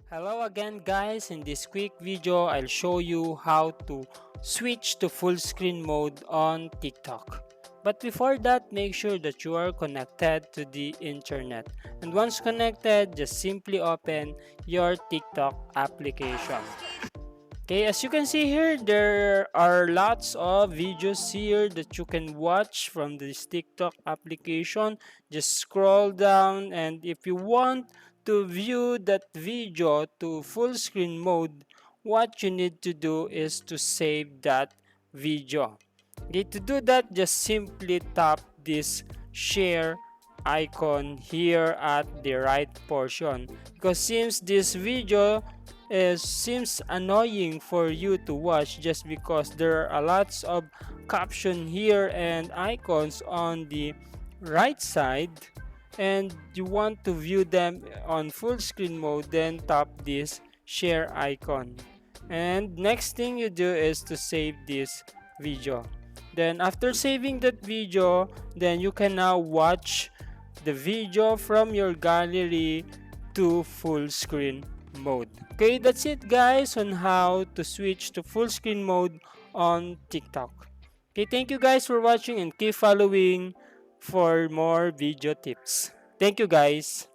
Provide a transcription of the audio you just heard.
Hello again guys, in this quick video I'll show you how to switch to full screen mode on TikTok. But before that, make sure that you are connected to the internet. And once connected, just simply open your TikTok application. Okay, as you can see here, there are lots of videos here that you can watch from this TikTok application. Just scroll down, and if you want to view that video to full screen mode, what you need to do is to save that video. Okay, to do that, just simply tap this share icon here at the right portion, because since this video seems annoying for you to watch just because there are lots of caption here and icons on the right side, and you want to view them on full screen mode, then tap this share icon, and next thing you do is to save this video. Then after saving that video, then you can now watch the video from your gallery to full screen mode. Okay, that's it guys on how to switch to full screen mode on TikTok. Okay, thank you guys for watching and keep following for more video tips. Thank you guys.